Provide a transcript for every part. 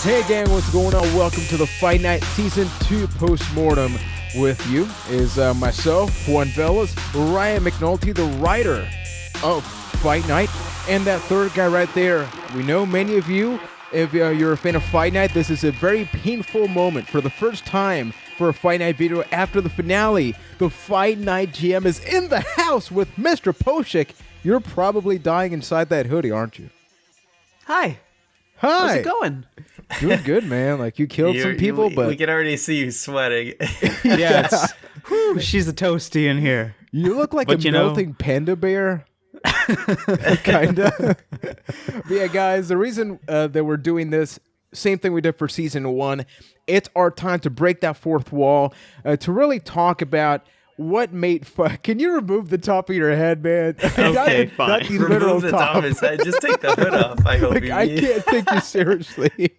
Hey gang, what's going on? Welcome to the Fyte Night Season 2 Postmortem. With you is myself, Juan, Ryan McNulty, the writer of Fyte Night, and that third guy right there. We know many of you, if you're a fan of Fyte Night, this is a very painful moment. For the first time for a Fyte Night video after the finale, the Fyte Night GM is in the house with Mr. Poshik. You're probably dying inside that hoodie, aren't you? Hi. Hi. How's it going? Doing good, man. Like, you killed some people, but... We can already see you sweating. Yeah, she's a toasty in here. You look like a melting panda bear. Kinda. But yeah, guys, the reason that we're doing this, same thing we did for Season 1, it's our time to break that fourth wall, to really talk about what made Can you remove the top of your head, man? Okay, fine. Not the literal remove the top of his head. Just take the hood off. I hope I can't take you seriously.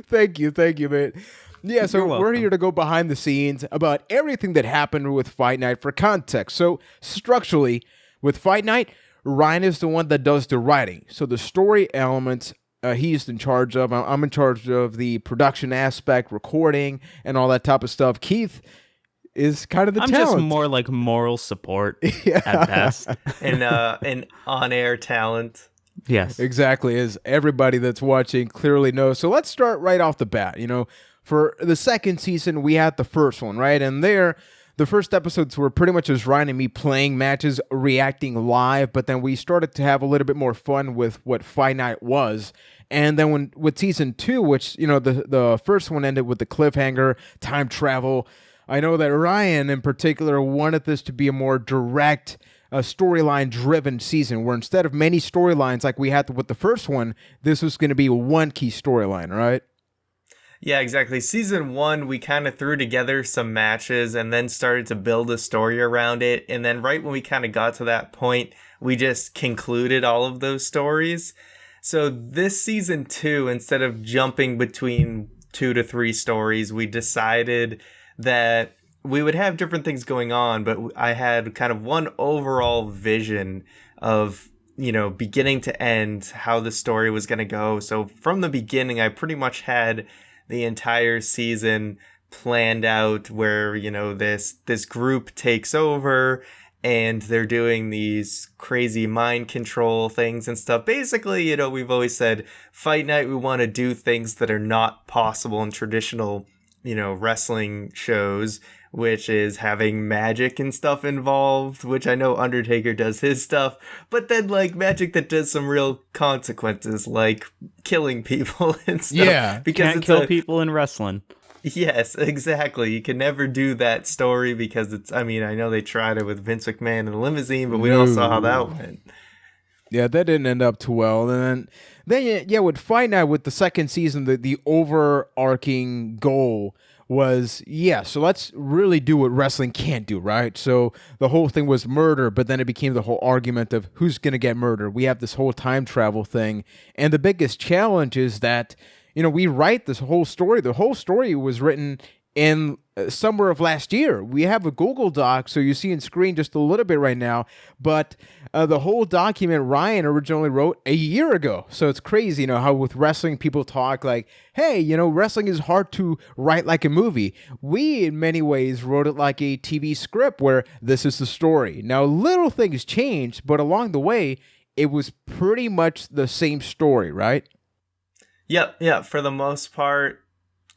Thank you, man. Yeah, so we're here to go behind the scenes about everything that happened with Fyte Night for context. So structurally, with Fyte Night, Ryan is the one that does the writing. So the story elements he's in charge of. I'm in charge of the production aspect, recording, and all that type of stuff. Keith is kind of the talent. I'm just more like moral support at best. And on-air talent. Yes. Exactly, as everybody that's watching clearly knows. So let's start right off the bat. You know, for the second season, we had the first one, right? And there, the first episodes were pretty much just Ryan and me playing matches, reacting live, but then we started to have a little bit more fun with what Fyte Night was. And then with season 2, which, you know, the first one ended with the cliffhanger, time travel. I know that Ryan in particular wanted this to be a more direct, storyline-driven season, where instead of many storylines like we had with the first one, this was going to be one key storyline, right? Yeah, exactly. Season 1, we kind of threw together some matches and then started to build a story around it. And then right when we kind of got to that point, we just concluded all of those stories. So this season 2, instead of jumping between 2 to 3 stories, we decided that we would have different things going on, but I had kind of one overall vision of, you know, beginning to end, how the story was going to go. So from the beginning, I pretty much had the entire season planned out where, you know, this group takes over and they're doing these crazy mind control things and stuff. Basically, you know, we've always said Fyte Night, we want to do things that are not possible in traditional, you know, wrestling shows, which is having magic and stuff involved, which I know Undertaker does his stuff, but then like magic that does some real consequences, like killing people and stuff. Yeah, because can't kill people in wrestling. Yes, exactly. You can never do that story because it's, I mean, I know they tried it with Vince McMahon in the limousine, but we all saw how that went. Yeah, that didn't end up too well. And then yeah, with Fyte Night, with the second season, the overarching goal was, so let's really do what wrestling can't do, right? So the whole thing was murder, but then it became the whole argument of who's going to get murdered. We have this whole time travel thing. And the biggest challenge is that, you know, we write this whole story. The whole story was written in summer of last year. We have a Google Doc, so you see on screen just a little bit right now, but the whole document Ryan originally wrote a year ago. So it's crazy, you know, how with wrestling people talk like, hey, you know, wrestling is hard to write like a movie. We, in many ways, wrote it like a TV script where this is the story. Now, little things changed, but along the way, it was pretty much the same story, right? Yep. For the most part,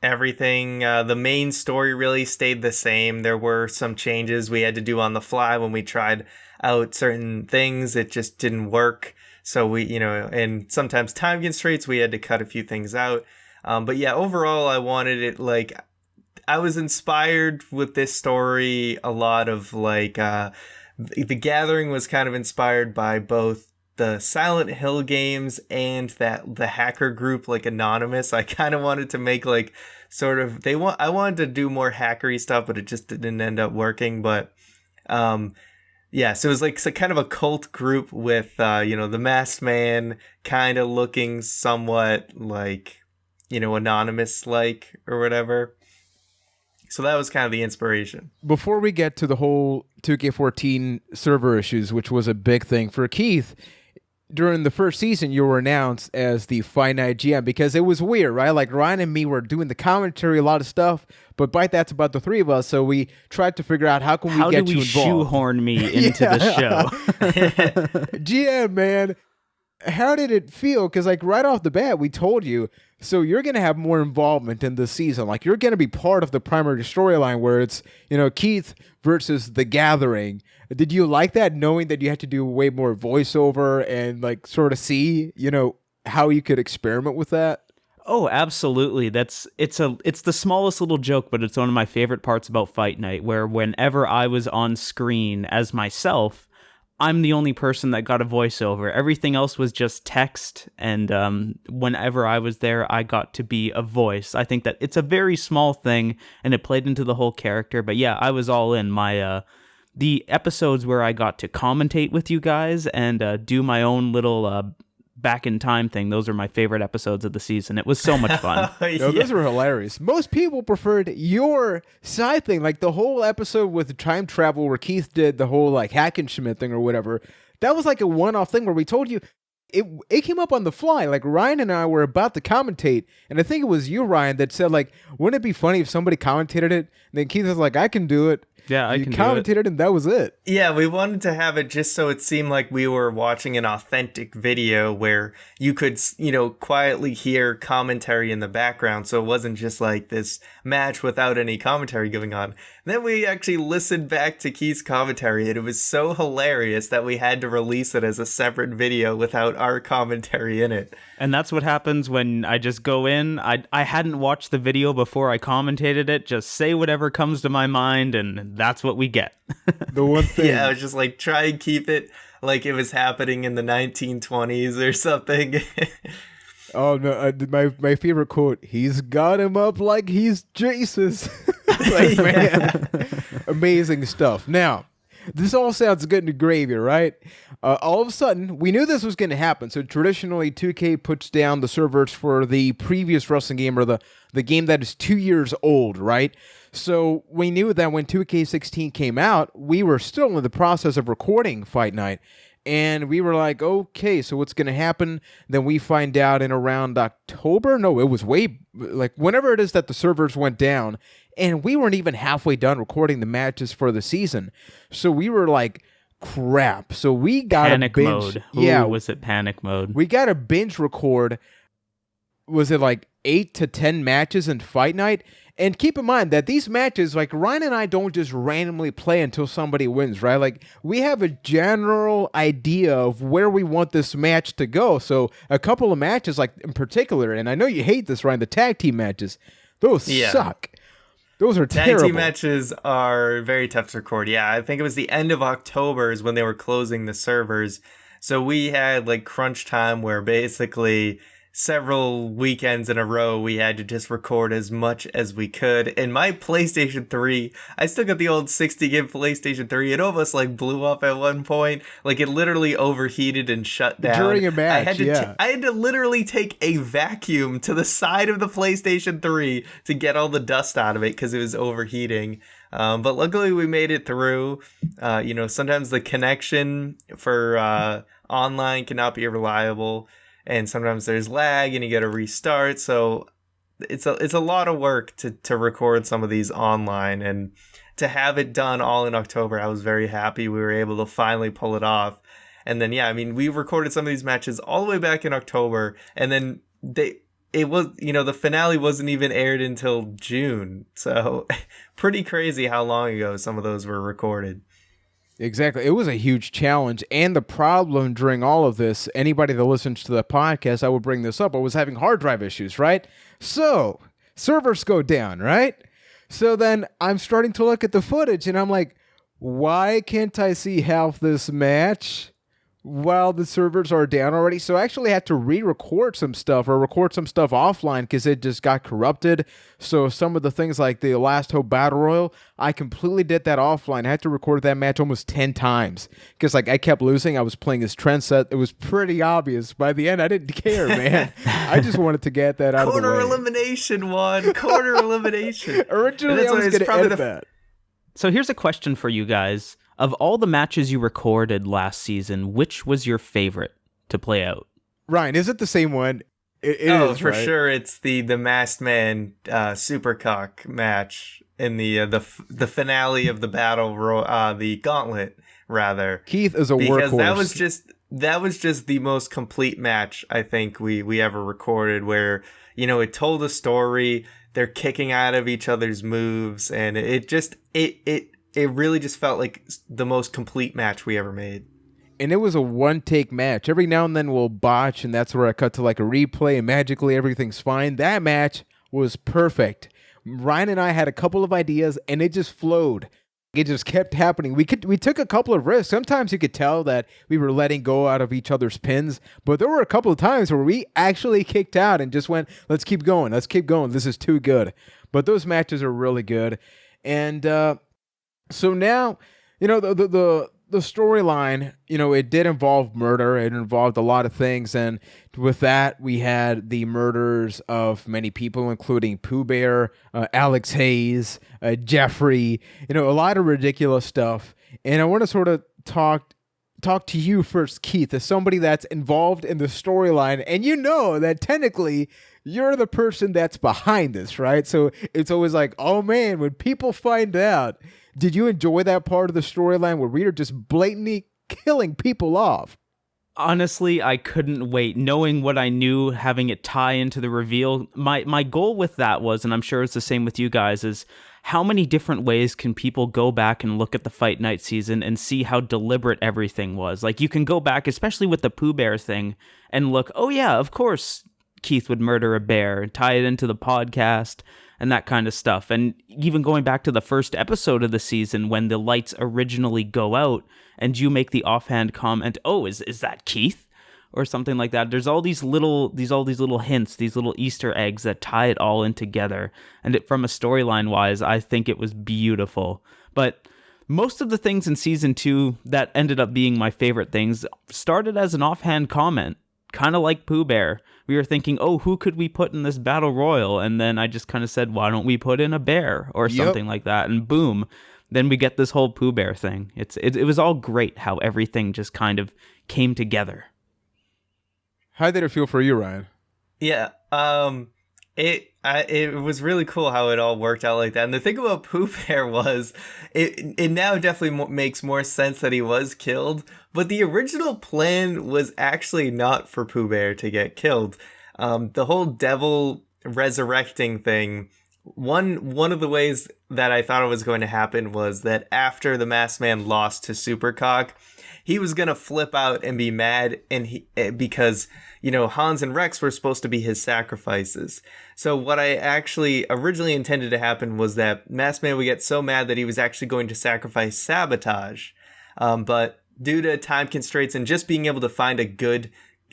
everything, the main story really stayed the same. There were some changes we had to do on the fly when we tried out certain things. It just didn't work. So we, you know, and sometimes time constraints, we had to cut a few things out. But yeah, overall, I wanted it like, I was inspired with this story a lot of like, The Gathering was kind of inspired by both the Silent Hill games and the hacker group like Anonymous. I kind of wanted to make like sort of I wanted to do more hackery stuff, but it just didn't end up working. But so it was like kind of a cult group with you know, the Masked Man kind of looking somewhat like, you know, Anonymous like or whatever. So that was kind of the inspiration. Before we get to the whole 2K14 server issues, which was a big thing for Keith, during the first season, you were announced as the Fyte Night GM because it was weird, right? Like Ryan and me were doing the commentary, a lot of stuff, but Byte That's about the three of us, so we tried to figure out how can we get you involved. How do we shoehorn me into the show? GM, man, how did it feel? Because like right off the bat, we told you, so you're going to have more involvement in this season. Like you're going to be part of the primary storyline where it's, Keith versus the Gathering. Did you like that, knowing that you had to do way more voiceover and like sort of see, how you could experiment with that? Oh, absolutely. It's the smallest little joke, but it's one of my favorite parts about Fyte Night, where whenever I was on screen as myself, I'm the only person that got a voiceover. Everything else was just text, and whenever I was there, I got to be a voice. I think that it's a very small thing, and it played into the whole character. But yeah, I was all in. The episodes where I got to commentate with you guys and do my own little back in time thing, those are my favorite episodes of the season. It was so much fun. No, those were hilarious. Most people preferred your side thing, like the whole episode with time travel where Keith did the whole like Hackenschmidt thing or whatever. That was like a one-off thing where we told you it came up on the fly. Like Ryan and I were about to commentate, and I think it was you, Ryan, that said like, wouldn't it be funny if somebody commentated it? And then Keith was like, I can do it. Yeah, I can commentated do it. And that was it. Yeah, we wanted to have it just so it seemed like we were watching an authentic video where you could, quietly hear commentary in the background. So it wasn't just like this match without any commentary going on. Then we actually listened back to Keith's commentary, and it was so hilarious that we had to release it as a separate video without our commentary in it. And that's what happens when I just go in. I hadn't watched the video before I commentated it. Just say whatever comes to my mind, and that's what we get. The one thing. Yeah, I was just like, try and keep it like it was happening in the 1920s or something. Oh, no, my favorite quote, he's got him up like he's Jesus. Like, man, amazing stuff. Now, this all sounds good and gravy, right? All of a sudden, we knew this was going to happen. So traditionally, 2K puts down the servers for the previous wrestling game, or the game that is 2 years old, right? So we knew that when 2K16 came out, we were still in the process of recording Fyte Night. And we were like, okay, so what's going to happen? Then we find out in around October. No, it was whenever it is that the servers went down. And we weren't even halfway done recording the matches for the season. So we were like, crap. So we got panic binge. Mode. Yeah. Ooh, was it panic mode? We got to binge record. Was it like 8 to 10 matches in Fyte Night? And keep in mind that these matches, like Ryan and I don't just randomly play until somebody wins, right? Like we have a general idea of where we want this match to go. So a couple of matches, like in particular, and I know you hate this, Ryan, the tag team matches, those suck. Those are terrible. Tag team matches are very tough to record. Yeah, I think it was the end of October is when they were closing the servers. So we had like crunch time where basically several weekends in a row we had to just record as much as we could. And my PlayStation 3, I still got the old 60-gig PlayStation 3. It almost like blew up at one point. Like it literally overheated and shut down. During a match, I had to literally take a vacuum to the side of the PlayStation 3 to get all the dust out of it because it was overheating. But luckily we made it through. Sometimes the connection for online cannot be reliable. And sometimes there's lag and you got to restart. So it's a lot of work to record some of these online, and to have it done all in October. I was very happy we were able to finally pull it off. And then, we recorded some of these matches all the way back in October, and then the finale wasn't even aired until June. So pretty crazy how long ago some of those were recorded. Exactly. It was a huge challenge. And the problem during all of this, anybody that listens to the podcast, I will bring this up, I was having hard drive issues, right? So servers go down, right? So then I'm starting to look at the footage and I'm like, why can't I see half this match while the servers are down already? So I actually had to re-record some stuff or record some stuff offline because it just got corrupted. So some of the things like the Last Hope Battle Royal, I completely did that offline. I had to record that match almost 10 times because I kept losing. I was playing as Trent set. It was pretty obvious. By the end, I didn't care, man. I just wanted to get that out of the way. Corner elimination, Juan. Corner elimination. Originally, I was going to edit that. So here's a question for you guys. Of all the matches you recorded last season, which was your favorite? to play out. Ryan, is it the same one? It is, for right? sure. It's the Masked Man Supercock match in the finale of the the gauntlet, rather. Keith is a because workhorse. that was just the most complete match I think we ever recorded, where it told a story. They're kicking out of each other's moves, and it really just felt like the most complete match we ever made. And it was a one-take match. Every now and then we'll botch, and that's where I cut to like a replay, and magically everything's fine. That match was perfect. Ryan and I had a couple of ideas, and it just flowed. It just kept happening. We took a couple of risks. Sometimes you could tell that we were letting go out of each other's pins, but there were a couple of times where we actually kicked out and just went, let's keep going. Let's keep going. This is too good. But those matches are really good. And so now, the storyline, it did involve murder. It involved a lot of things. And with that, we had the murders of many people, including Pooh Bear, Alex Hayes, Jeffrey, a lot of ridiculous stuff. And I want to sort of talk to you first, Keith, as somebody that's involved in the storyline. And that technically you're the person that's behind this, right? So it's always like, oh man, when people find out. Did you enjoy that part of the storyline where we are just blatantly killing people off? Honestly, I couldn't wait. Knowing what I knew, having it tie into the reveal, my goal with that was, and I'm sure it's the same with you guys, is how many different ways can people go back and look at the Fyte Night season and see how deliberate everything was? Like, you can go back, especially with the Pooh Bear thing, and look, oh yeah, of course Keith would murder a bear, and tie it into the podcast, and that kind of stuff. And even going back to the first episode of the season when the lights originally go out and you make the offhand comment, oh, is that Keith? Or something like that. There's all these little hints, these little Easter eggs that tie it all in together. And from a storyline wise, I think it was beautiful. But most of the things in season 2 that ended up being my favorite things started as an offhand comment, kind of like Pooh Bear. We were thinking, oh, who could we put in this battle royal? And then I just kind of said, why don't we put in a bear or something like that? And boom, then we get this whole Pooh Bear thing. It was all great how everything just kind of came together. How did it feel for you, Ryan? Yeah, it was really cool how it all worked out like that. And the thing about Pooh Bear was, it now definitely makes more sense that he was killed. But the original plan was actually not for Pooh Bear to get killed. The whole devil resurrecting thing, one of the ways that I thought it was going to happen was that after the Masked Man lost to Supercock, he was going to flip out and be mad because, Hans and Rex were supposed to be his sacrifices. So what I actually originally intended to happen was that Masked Man would get so mad that he was actually going to sacrifice Sabotage. But due to time constraints and just being able to find a good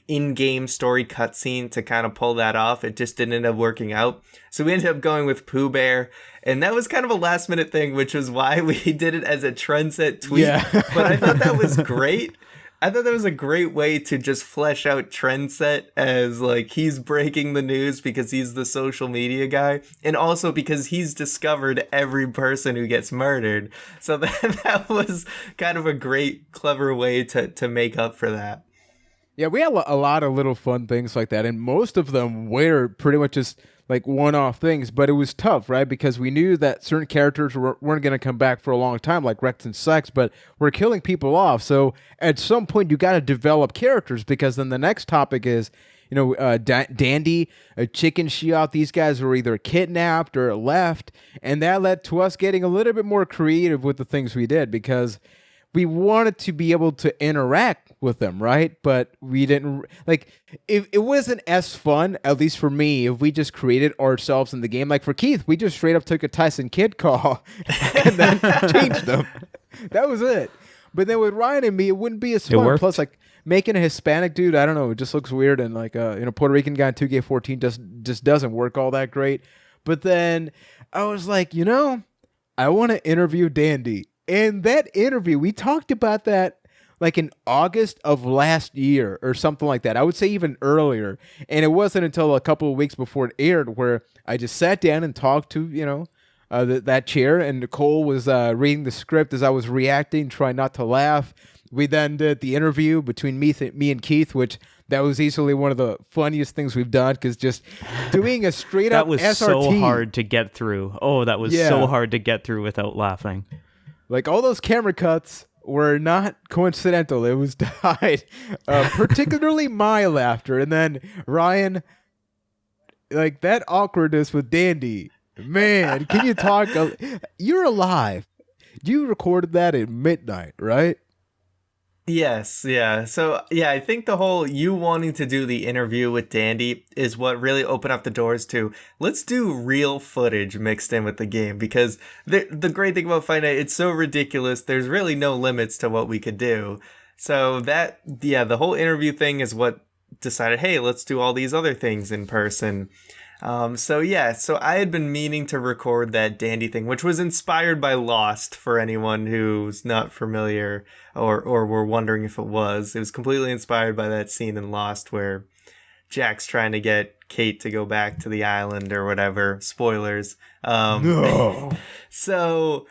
in-game story cutscene to kind of pull that off, it just didn't end up working out. So we ended up going with Pooh Bear, and that was kind of a last-minute thing, which was why we did it as a trendset tweet. Yeah. But I thought that was great. I thought that was a great way to just flesh out Trendset as like he's breaking the news because he's the social media guy, and also because he's discovered every person who gets murdered. So that was kind of a great, clever way to make up for that. Yeah, we had a lot of little fun things like that, and most of them were pretty much just like one-off things, but it was tough, right? Because we knew that certain characters weren't going to come back for a long time, like Rex and Sex, but we're killing people off. So at some point, you got to develop characters, because then the next topic is, Dandy, Chicken Shiot. These guys were either kidnapped or left, and that led to us getting a little bit more creative with the things we did, because we wanted to be able to interact with them, right? But we didn't, like, it wasn't as fun, at least for me, if we just created ourselves in the game. Like for Keith, we just straight up took a Tyson Kidd call and then changed them. That was it. But then with Ryan and me, it wouldn't be as fun. Plus, like, making a Hispanic dude, I don't know, it just looks weird. And like, Puerto Rican guy in 2K14 just doesn't work all that great. But then I was like, I want to interview Dandy. In that interview, we talked about that like in August of last year or something like that. I would say even earlier. And it wasn't until a couple of weeks before it aired where I just sat down and talked to, that chair, and Nicole was reading the script as I was reacting, trying not to laugh. We then did the interview between me and Keith, which that was easily one of the funniest things we've done, because just doing a straight up That was SRT. so hard to get through. Oh, that was so hard to get through without laughing. Like, all those camera cuts were not coincidental. It was tied. Particularly my laughter. And then Ryan, like, that awkwardness with Dandy. Man, can you talk? You're alive. You recorded that at midnight, right? Yes, yeah. So, yeah, I think the whole you wanting to do the interview with Dandy is what really opened up the doors to let's do real footage mixed in with the game, because the great thing about Fyte Night, it's so ridiculous. There's really no limits to what we could do. So that, yeah, the whole interview thing is what decided, hey, let's do all these other things in person. So I had been meaning to record that Dandy thing, which was inspired by Lost, for anyone who's not familiar or were wondering if it was. It was completely inspired by that scene in Lost where Jack's trying to get Kate to go back to the island or whatever. Spoilers. No. So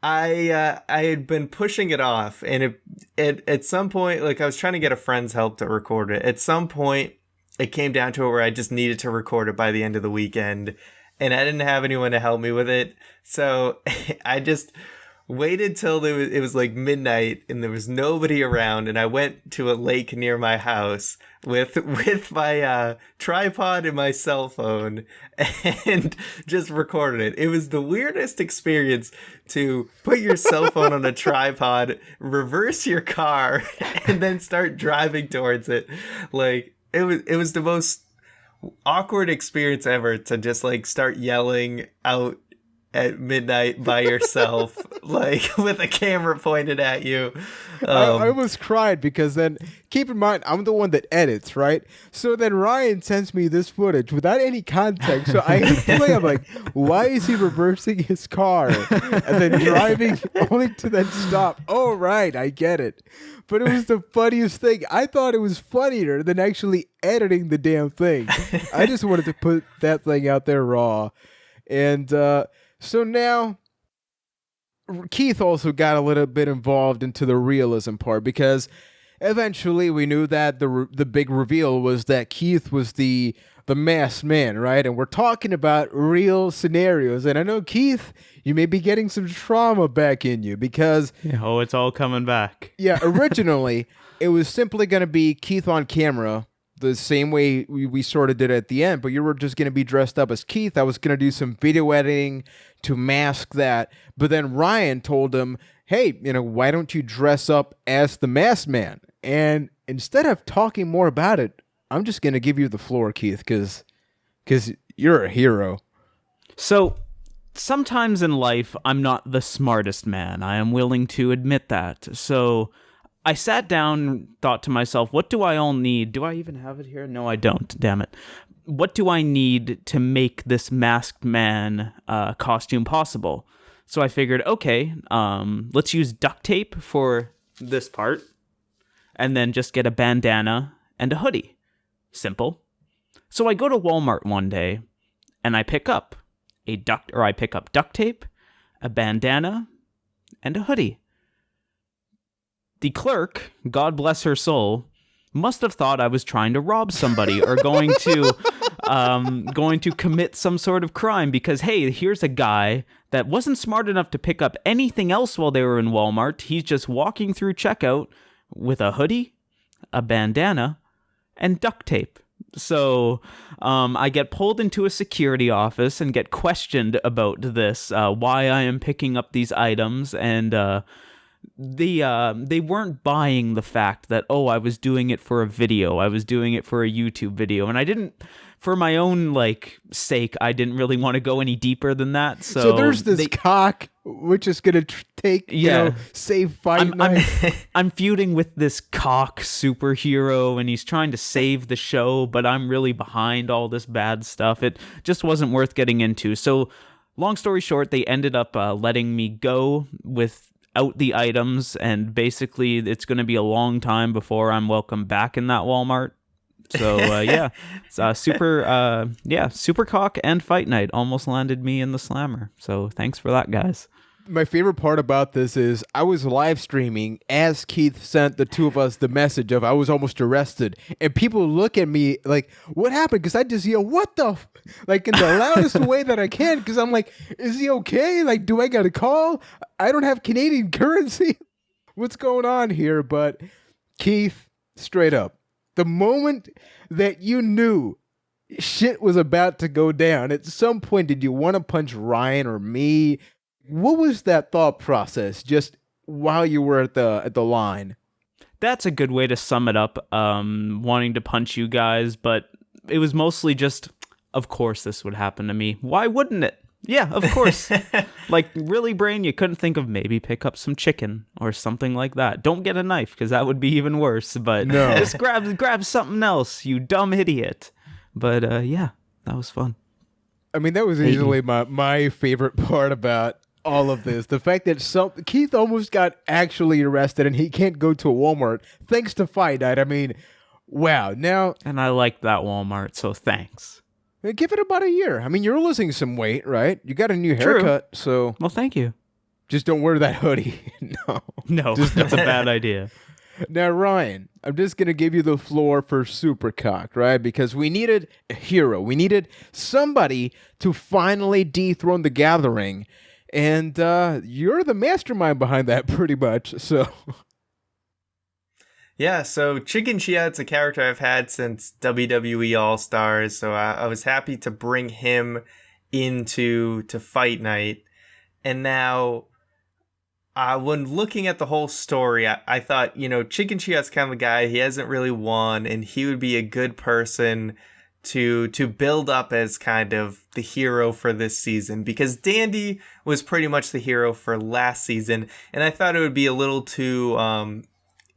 I had been pushing it off, and it at some point, like, I was trying to get a friend's help to record it. At some point, it came down to it where I just needed to record it by the end of the weekend, and I didn't have anyone to help me with it. So I just waited till it was like midnight and there was nobody around, and I went to a lake near my house with my tripod and my cell phone and just recorded it. It was the weirdest experience to put your cell phone on a tripod, reverse your car, and then start driving towards it. Like, it was the most awkward experience ever to just, like, start yelling out at midnight by yourself, like, with a camera pointed at you. I almost cried, because then, keep in mind, I'm the one that edits, right? So then Ryan sends me this footage without any context. So I hit play. I'm like, why is he reversing his car and then driving only to then stop? Oh, right, I get it. But it was the funniest thing. I thought it was funnier than actually editing the damn thing. I just wanted to put that thing out there raw. And so now Keith also got a little bit involved into the realism part, because eventually we knew that the big reveal was that Keith was the masked man, right? And we're talking about real scenarios. And I know, Keith, you may be getting some trauma back in you, because Oh, it's all coming back. yeah, originally it was simply going to be Keith on camera, the same way we sort of did at the end, but you were just going to be dressed up as Keith. I was going to do some video editing to mask that. But then Ryan told him, hey, why don't you dress up as the masked man? And instead of talking more about it, I'm just going to give you the floor, Keith, because you're a hero. So sometimes in life, I'm not the smartest man. I am willing to admit that. So I sat down, thought to myself, what do I all need? Do I even have it here? No, I don't. Damn it. What do I need to make this masked man costume possible? So I figured, okay, let's use duct tape for this part, and then just get a bandana and a hoodie. Simple. So I go to Walmart one day, and I pick up duct tape, a bandana, and a hoodie. The clerk, God bless her soul, must have thought I was trying to rob somebody or going to commit some sort of crime, because, hey, here's a guy that wasn't smart enough to pick up anything else while they were in Walmart. He's just walking through checkout with a hoodie, a bandana, and duct tape. So I get pulled into a security office and get questioned about this, why I am picking up these items, and they weren't buying the fact that, oh, I was doing it for a video. I was doing it for a YouTube video. And I didn't, for my own, sake, I didn't really want to go any deeper than that. So there's this cock, which is going to save Fyte Night. I'm feuding with this cock superhero, and he's trying to save the show, but I'm really behind all this bad stuff. It just wasn't worth getting into. So long story short, they ended up letting me go without the items, and basically it's going to be a long time before I'm welcome back in that Walmart. So Super Cock and Fyte Night almost landed me in the slammer. So thanks for that, guys. My favorite part about this is I was live streaming as Keith sent the two of us the message of I was almost arrested, and people look at me like, "What happened?" Because I just yell, "What the?" Like in the loudest way that I can, because I'm like, "Is he okay? Like, do I got a call? I don't have Canadian currency. What's going on here?" But Keith, straight up, the moment that you knew shit was about to go down, at some point, did you want to punch Ryan or me? What was that thought process just while you were at the line? That's a good way to sum it up. Wanting to punch you guys, but it was mostly just, of course this would happen to me. Why wouldn't it? Yeah, of course. Like, really, brain, you couldn't think of maybe pick up some chicken or something like that. Don't get a knife, because that would be even worse. But No. just grab something else, you dumb idiot. But yeah, that was fun. I mean, that was easily my favorite part about all of this. The fact that Keith almost got actually arrested and he can't go to a Walmart thanks to Fyte Night. I mean, wow. Now, And I liked that Walmart, so thanks. give it about a year. I mean, you're losing some weight, right? You got a new haircut, so Well, thank you. just don't wear that hoodie. No. No, that's a bad idea. Now, Ryan, I'm just going to give you the floor for Supercock, right? Because we needed a hero. We needed somebody to finally dethrone the Gathering. And you're the mastermind behind that pretty much, so... Yeah, so Chicken Chia, it's a character I've had since WWE All-Stars, so I was happy to bring him into Fyte Night. And now, when looking at the whole story, I thought, Chicken Chia's kind of the guy, he hasn't really won, and he would be a good person to build up as kind of the hero for this season, because Dandy was pretty much the hero for last season, and I thought it would be a little too,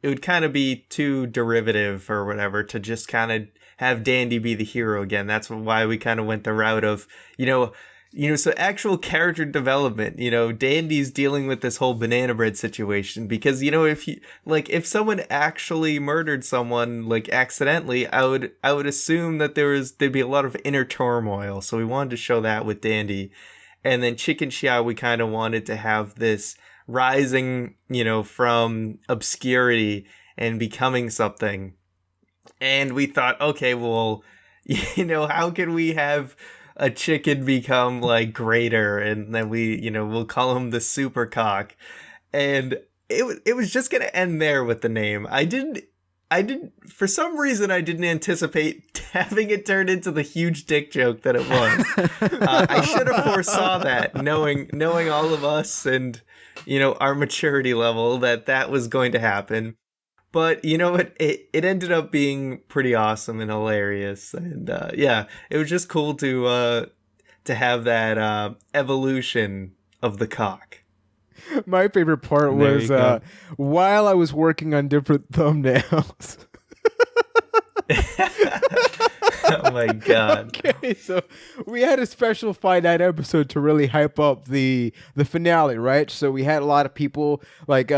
it would kind of be too derivative or whatever to just kind of have Dandy be the hero again. That's why we kind of went the route of, so actual character development, Dandy's dealing with this whole banana bread situation because, if someone actually murdered someone, like accidentally, I would assume that there'd be a lot of inner turmoil. So we wanted to show that with Dandy. And then Chicken Chia, we kind of wanted to have this rising, from obscurity and becoming something. And we thought, okay, well, how can we have a chicken become like greater, and then we'll call him the Supercock, and it was just gonna end there with the name. I didn't for some reason I didn't anticipate having it turn into the huge dick joke that it was. I should have foresaw that, knowing all of us and our maturity level, that was going to happen. But it ended up being pretty awesome and hilarious, and it was just cool to have that evolution of the cock. My favorite part was while I was working on different thumbnails. Oh my god. Okay, so we had a special Fyte Night episode to really hype up the finale, right? So we had a lot of people like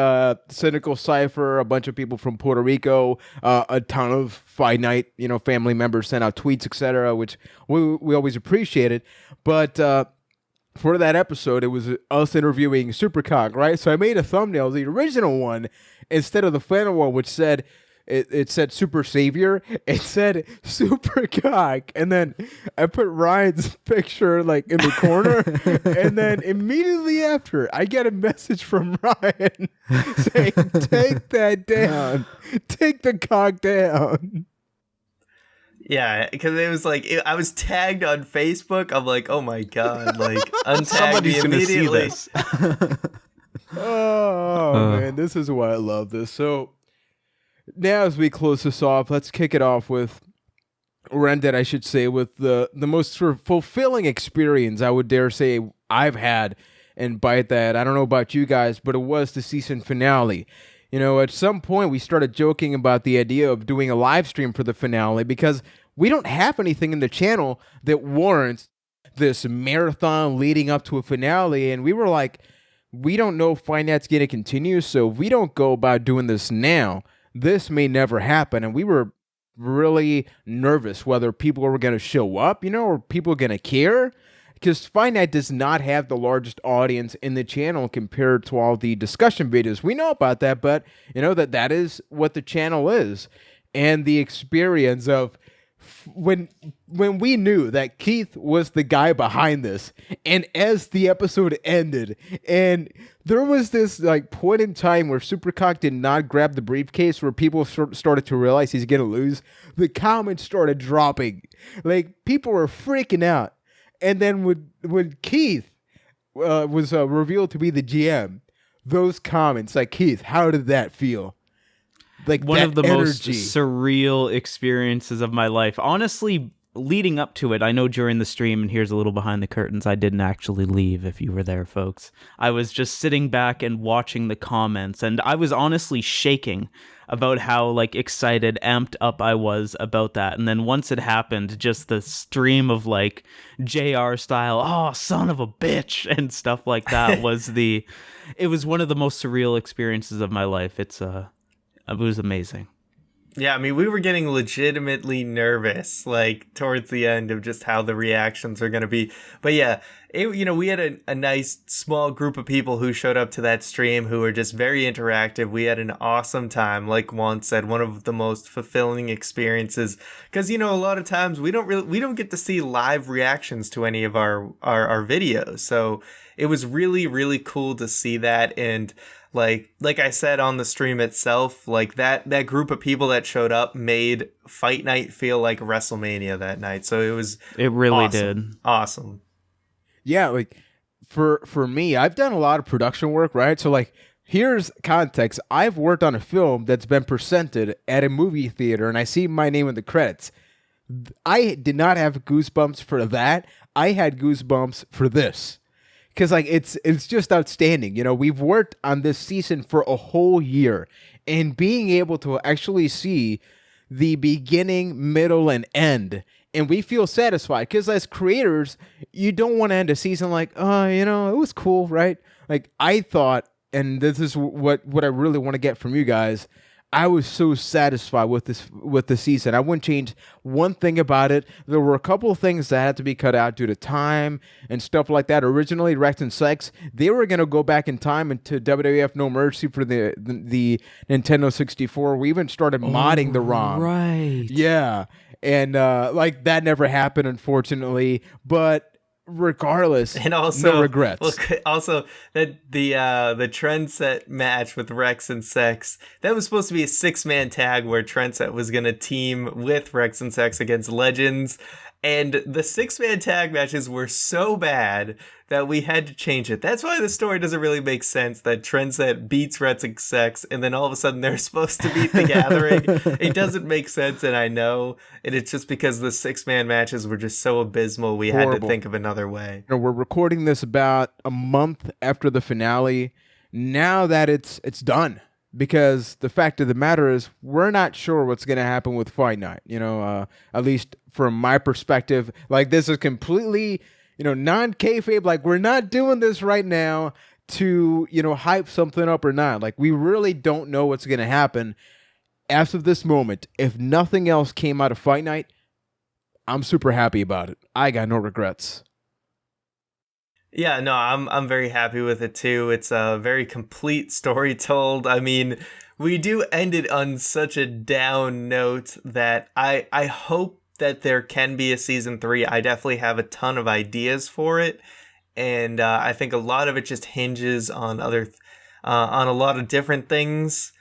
Cynical Cypher, a bunch of people from Puerto Rico, a ton of Fyte Night, family members sent out tweets, etc., which we always appreciated. But for that episode, it was us interviewing Supercock, right? So I made a thumbnail, the original one, instead of the final one, which said it said Super Savior. It said Supercock, and then I put Ryan's picture like in the corner, and then immediately after, I get a message from Ryan saying, "Take that down, take the cock down." Yeah, because it was like I was tagged on Facebook. I'm like, oh my god, like untag Somebody's me gonna see immediately. this. Oh man, this is why I love this. So now, as we close this off, let's kick it off with, or end it, I should say, with the most sort of fulfilling experience I would dare say I've had in Byte That. I don't know about you guys, but it was the season finale. At some point we started joking about the idea of doing a live stream for the finale because we don't have anything in the channel that warrants this marathon leading up to a finale. And we were like, we don't know if Fyte Night's going to continue, so if we don't go about doing this now, this may never happen. And we were really nervous whether people were going to show up, or people going to care. because Fyte Night does not have the largest audience in the channel compared to all the discussion videos. We know about that, but that is what the channel is. And the experience of when we knew that Keith was the guy behind this, and as the episode ended, and there was this like point in time where Supercock did not grab the briefcase, where people started to realize he's gonna lose, the comments started dropping. Like, people were freaking out. And then when Keith was revealed to be the GM, those comments, like, Keith, how did that feel? Like, one of the energy. most surreal experiences of my life. Honestly, leading up to it, I know during the stream, and here's a little behind the curtains, I didn't actually leave, if you were there, folks. I was just sitting back and watching the comments, and I was honestly shaking about how, like, excited, amped up I was about that. And then once it happened, just the stream of, like, JR style, oh, son of a bitch, and stuff like that it was one of the most surreal experiences of my life. It was amazing. Yeah, I mean, we were getting legitimately nervous, like, towards the end of just how the reactions are going to be. But yeah, we had a nice small group of people who showed up to that stream who were just very interactive. We had an awesome time. Like Juan said, one of the most fulfilling experiences. Because, a lot of times we don't get to see live reactions to any of our videos. So it was really, really cool to see that. And like I said on the stream itself, like that group of people that showed up made Fyte Night feel like WrestleMania that night. So it really awesome. did. Awesome. Yeah, like for me, I've done a lot of production work, right? So like, here's context. I've worked on a film that's been presented at a movie theater, and I see my name in the credits. I did not have goosebumps for that. I had goosebumps for this. Because, like, it's just outstanding. We've worked on this season for a whole year, and being able to actually see the beginning, middle, and end, and we feel satisfied. Because as creators, you don't want to end a season like, it was cool, right? Like, I thought, and this is what I really want to get from you guys, I was so satisfied with the season. I wouldn't change one thing about it. There were a couple of things that had to be cut out due to time and stuff like that. Originally, Rex and Sex, they were going to go back in time into WWF No Mercy for the Nintendo 64. We even started modding the ROM. Right. Yeah. And that never happened, unfortunately. But regardless, and also no regrets. Also, that the Trendset match with Rex and Sex, that was supposed to be a 6-man tag where Trendset was gonna team with Rex and Sex against Legends, and the 6-man tag matches were so bad that we had to change it. That's why the story doesn't really make sense, that Trendset beats Rex and Sex, and then all of a sudden they're supposed to beat The Gathering. It doesn't make sense, and I know, and it's just because the 6-man matches were just so abysmal, we had to think of another way. We're recording this about a month after the finale, now that it's done. Because the fact of the matter is, we're not sure what's going to happen with Fyte Night. At least from my perspective, like, this is completely, non-kayfabe. Like, we're not doing this right now to, hype something up or not. Like, we really don't know what's going to happen. As of this moment, if nothing else came out of Fyte Night, I'm super happy about it. I got no regrets. Yeah, no, I'm very happy with it too. It's a very complete story told. I mean, we do end it on such a down note that I hope that there can be a season 3. I definitely have a ton of ideas for it, and I think a lot of it just hinges on on a lot of different things.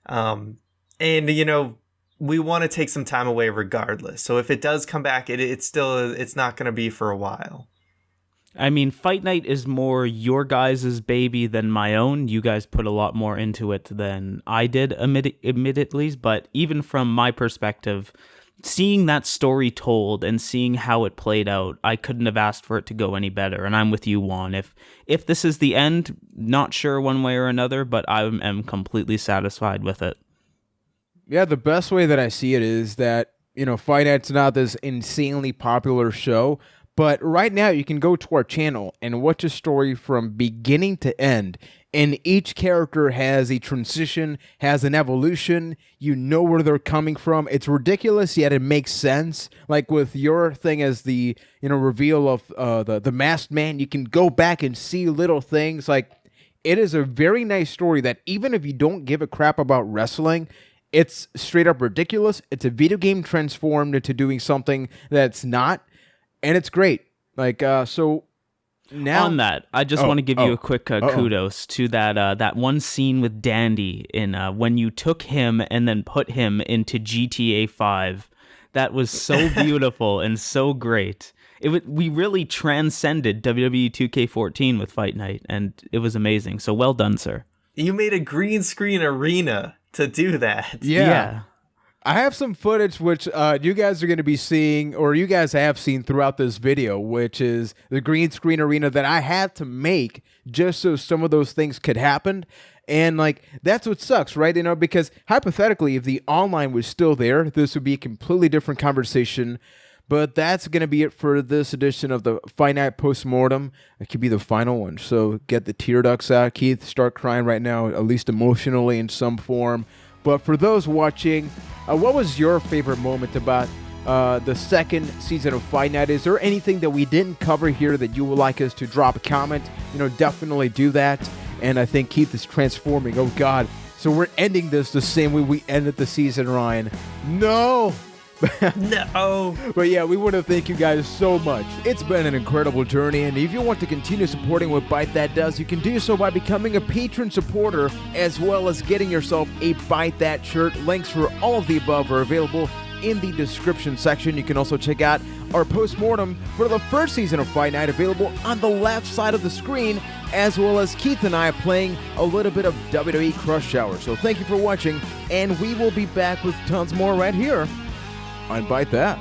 And we want to take some time away regardless. So if it does come back, it's not going to be for a while. I mean, Fyte Night is more your guys' baby than my own. You guys put a lot more into it than I did, admittedly. But even from my perspective, seeing that story told and seeing how it played out, I couldn't have asked for it to go any better. And I'm with you, Juan. If this is the end, not sure one way or another, but I am completely satisfied with it. Yeah, the best way that I see it is that, Fyte Night's not this insanely popular show. But right now, you can go to our channel and watch a story from beginning to end, and each character has a transition, has an evolution. You know where they're coming from. It's ridiculous, yet it makes sense. Like with your thing as the reveal of the masked man, you can go back and see little things. Like, it is a very nice story that even if you don't give a crap about wrestling, it's straight up ridiculous. It's a video game transformed into doing something that's not, and it's great. Like, so now on that, I just want to give you a quick kudos to that one scene with Dandy in when you took him and then put him into GTA 5. That was so beautiful and so great. We really transcended WWE 2K14 with Fyte Night, and it was amazing. So well done, sir. You made a green screen arena to do that. Yeah. I have some footage which you guys are going to be seeing, or you guys have seen throughout this video, which is the green screen arena that I had to make just so some of those things could happen. And like, that's what sucks, right? Because hypothetically, if the online was still there, this would be a completely different conversation. But that's going to be it for this edition of the Fyte Night Postmortem. It could be the final one. So get the tear ducts out, Keith. Start crying right now, at least emotionally in some form. But for those watching, what was your favorite moment about the second season of Fyte Night? Is there anything that we didn't cover here that you would like us to drop a comment? Definitely do that. And I think Keith is transforming. Oh, God. So we're ending this the same way we ended the season, Ryan. No! No. But yeah, we want to thank you guys so much. It's been an incredible journey, and if you want to continue supporting what Byte That does, you can do so by becoming a patron supporter, as well as getting yourself a Byte That shirt. Links for all of the above are available in the description section. You can also check out our postmortem for the first season of Fyte Night, available on the left side of the screen, as well as Keith and I playing a little bit of WWE Crush Hour. So thank you for watching, and we will be back with tons more right here on Byte That.